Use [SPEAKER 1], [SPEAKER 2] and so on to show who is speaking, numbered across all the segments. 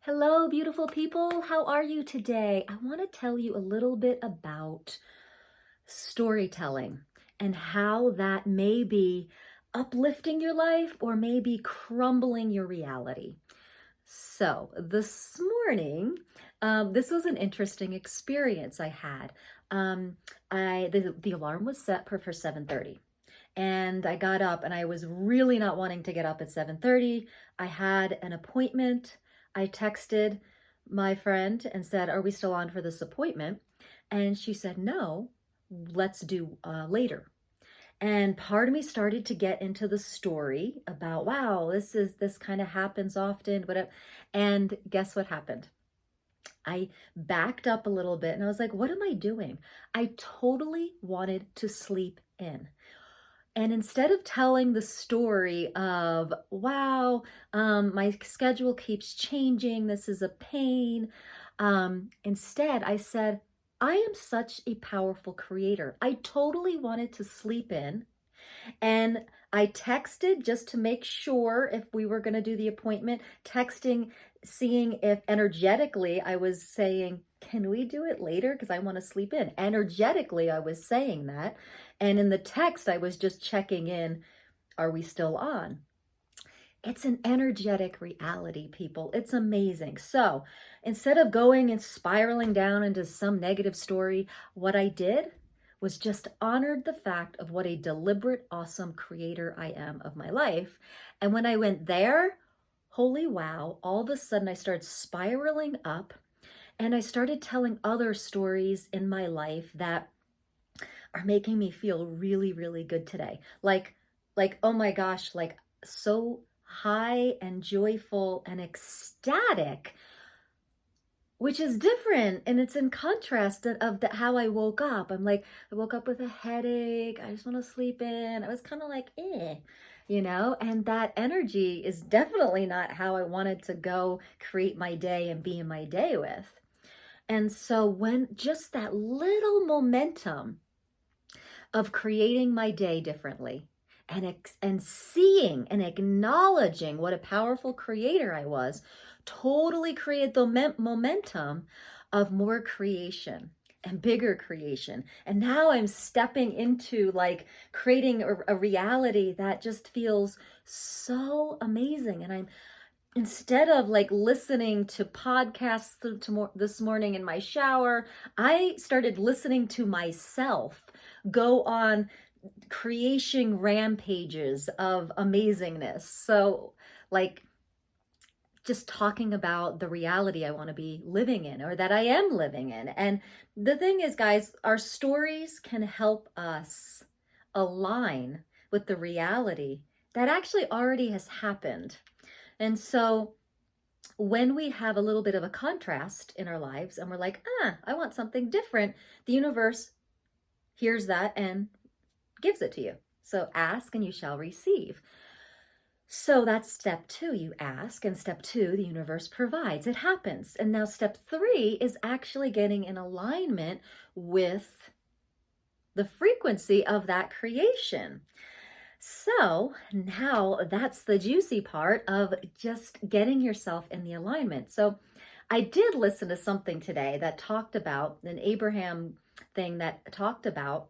[SPEAKER 1] Hello, beautiful people. How are you today? I want to tell you a little bit about storytelling and how that may be uplifting your life or maybe crumbling your reality. So, this morning, this was an interesting experience I had. Um, the alarm was set for 7:30. And I got up and I was really not wanting to get up at 7:30. I had an appointment. I texted my friend and said, "Are we still on for this appointment?" And she said, "No, let's do later." And part of me started to get into the story about, wow, this kind of happens often, whatever. And guess what happened? I backed up a little bit and I was like, what am I doing? I totally wanted to sleep in. And instead of telling the story of, wow, my schedule keeps changing, this is a pain, instead I said, I am such a powerful creator. I totally wanted to sleep in. And I texted just to make sure if we were going to do the appointment, texting, seeing if energetically I was saying, can we do it later? Because I want to sleep in. Energetically, I was saying that. And in the text, I was just checking in, are we still on? It's an energetic reality, people. It's amazing. So instead of going and spiraling down into some negative story, what I did was just honored the fact of what a deliberate, awesome creator I am of my life. And when I went there, holy wow, all of a sudden I started spiraling up and I started telling other stories in my life that are making me feel really, really good today. Oh my gosh, like so high and joyful and ecstatic, which is different, and it's in contrast of how I woke up. I'm like, I woke up with a headache. I just want to sleep in. I was kind of like, and that energy is definitely not how I wanted to go create my day and be in my day with. And so when just that little momentum of creating my day differently and seeing and acknowledging what a powerful creator I was, totally created the momentum of more creation and bigger creation. And now I'm stepping into like creating a reality that just feels so amazing. And I'm instead of like listening to podcasts this morning in my shower, I started listening to myself go on creation rampages of amazingness. So, like, just talking about the reality I want to be living in or that I am living in. And the thing is, guys, our stories can help us align with the reality that actually already has happened. And so when we have a little bit of a contrast in our lives and we're like, I want something different, the universe hears that and gives it to you. So ask and you shall receive. So that's step 2, you ask, and step 2, the universe provides. It happens. And now step 3 is actually getting in alignment with the frequency of that creation. So now that's the juicy part of just getting yourself in the alignment. So I did listen to something today that talked about an Abraham thing that talked about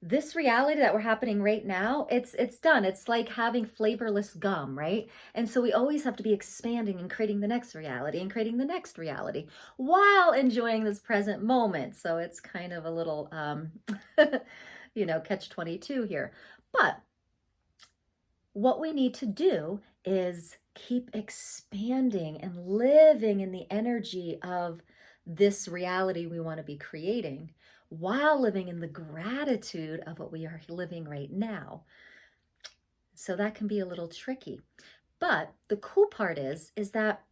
[SPEAKER 1] this reality that we're happening right now. It's done. It's like having flavorless gum, right? And so we always have to be expanding and creating the next reality and creating the next reality while enjoying this present moment. So it's kind of a little catch 22 here. But what we need to do is keep expanding and living in the energy of this reality we want to be creating while living in the gratitude of what we are living right now. So that can be a little tricky. But the cool part is that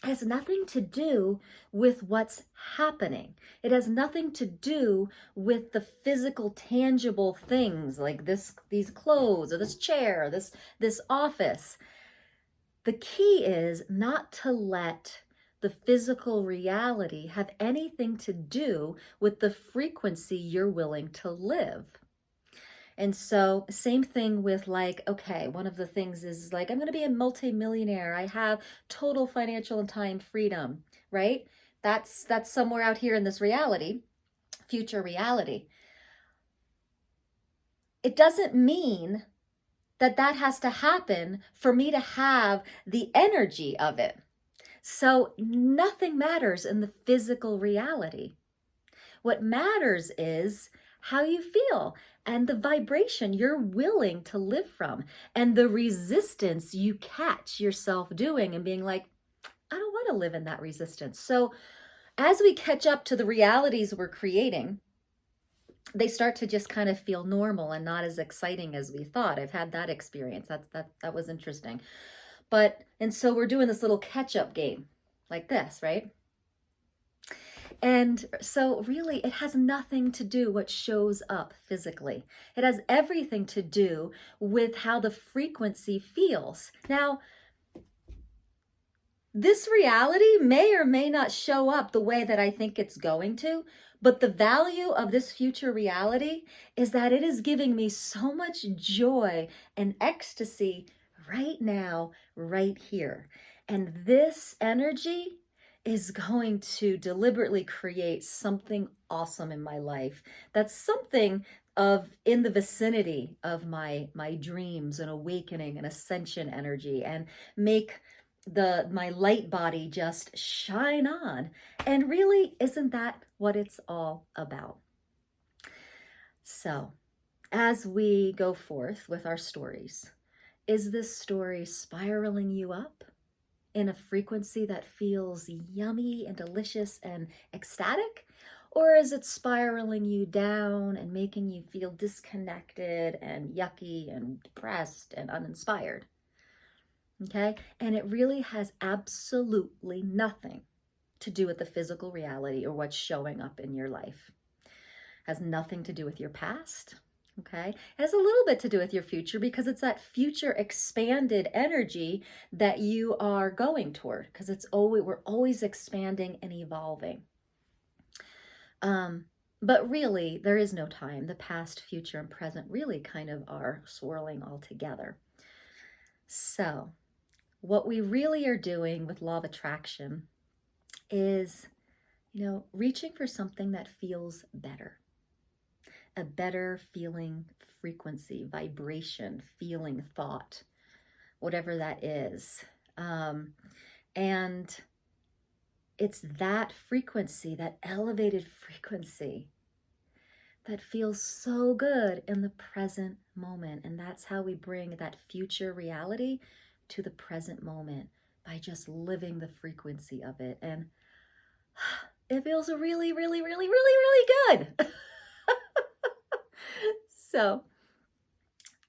[SPEAKER 1] it has nothing to do with what's happening. It has nothing to do with the physical, tangible things like these clothes or this chair, this office. The key is not to let the physical reality have anything to do with the frequency you're willing to live. And so same thing with like, okay, one of the things is like, I'm going to be a multimillionaire. I have total financial and time freedom, right? That's somewhere out here in this reality, future reality. It doesn't mean that that has to happen for me to have the energy of it. So nothing matters in the physical reality. What matters is how you feel and the vibration you're willing to live from and the resistance you catch yourself doing and being like, I don't want to live in that resistance. So as we catch up to the realities we're creating, they start to just kind of feel normal and not as exciting as we thought. I've had that experience. That was interesting. And so we're doing this little catch-up game like this, right? And so really it has nothing to do what shows up physically. It has everything to do with how the frequency feels. Now, this reality may or may not show up the way that I think it's going to, but the value of this future reality is that it is giving me so much joy and ecstasy right now, right here. And this energy is going to deliberately create something awesome in my life. That's something of in the vicinity of my dreams and awakening and ascension energy, and make my light body just shine on. And really, isn't that what it's all about? So as we go forth with our stories, is this story spiraling you up in a frequency that feels yummy and delicious and ecstatic? Or is it spiraling you down and making you feel disconnected and yucky and depressed and uninspired? Okay? And it really has absolutely nothing to do with the physical reality or what's showing up in your life. It has nothing to do with your past. Okay? It has a little bit to do with your future, because it's that future expanded energy that you are going toward, because we're always expanding and evolving. But really, there is no time. The past, future, and present really kind of are swirling all together. So what we really are doing with law of attraction is, reaching for something that feels better. A better feeling frequency, vibration, feeling, thought, whatever that is. And it's that frequency, that elevated frequency, that feels so good in the present moment. And that's how we bring that future reality to the present moment, by just living the frequency of it. And it feels really, really, really, really, really good. So,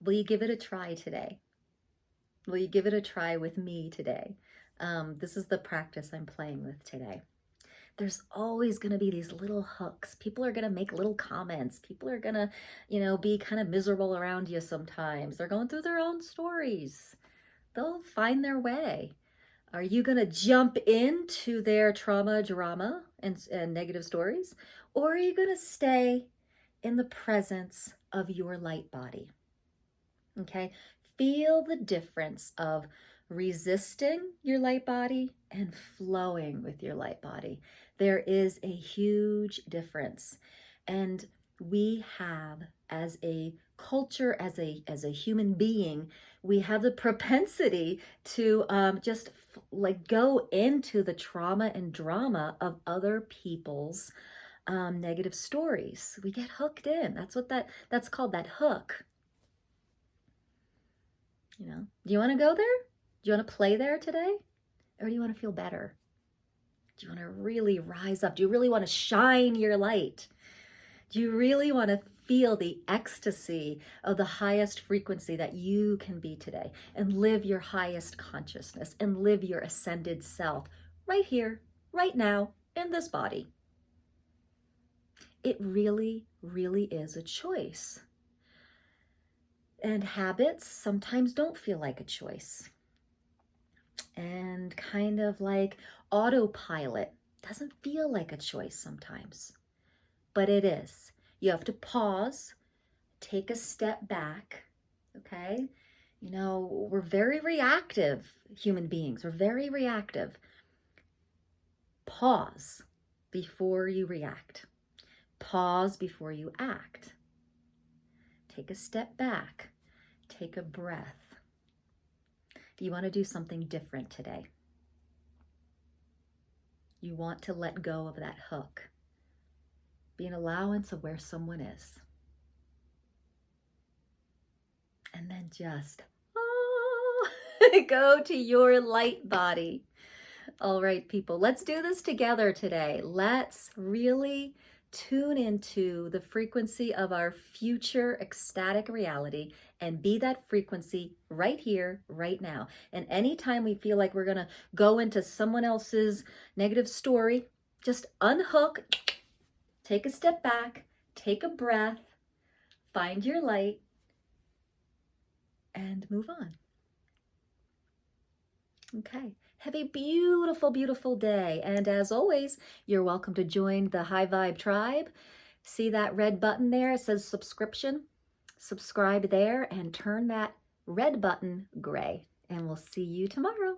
[SPEAKER 1] will you give it a try today? Will you give it a try with me today? This is the practice I'm playing with today. There's always going to be these little hooks. People are going to make little comments. People are going to, be kind of miserable around you sometimes. They're going through their own stories. They'll find their way. Are you going to jump into their trauma, drama, and negative stories? Or are you going to stay in the presence of your light body? Okay? Feel the difference of resisting your light body and flowing with your light body. There is a huge difference. And we have, as a culture, as a human being, we have the propensity to just like go into the trauma and drama of other people's negative stories. We get hooked in. That's called that hook. Do you want to go there? Do you want to play there today? Or do you want to feel better? Do you want to really rise up? Do you really want to shine your light? Do you really want to feel the ecstasy of the highest frequency that you can be today, and live your highest consciousness and live your ascended self right here, right now, in this body? It really, really is a choice. And habits sometimes don't feel like a choice. And kind of like autopilot doesn't feel like a choice sometimes. But it is. You have to pause, take a step back, okay? You know, we're very reactive human beings. We're very reactive. Pause before you react. Pause before you act. Take a step back. Take a breath. Do you want to do something different today? You want to let go of that hook. Be an allowance of where someone is. And then just go to your light body. All right, people, let's do this together today. Let's really tune into the frequency of our future ecstatic reality and be that frequency right here, right now. And anytime we feel like we're going to go into someone else's negative story, just unhook, take a step back, take a breath, find your light, and move on. Okay. Have a beautiful, beautiful day. And as always, you're welcome to join the High Vibe Tribe. See that red button there? It says subscription. Subscribe there and turn that red button gray. And we'll see you tomorrow.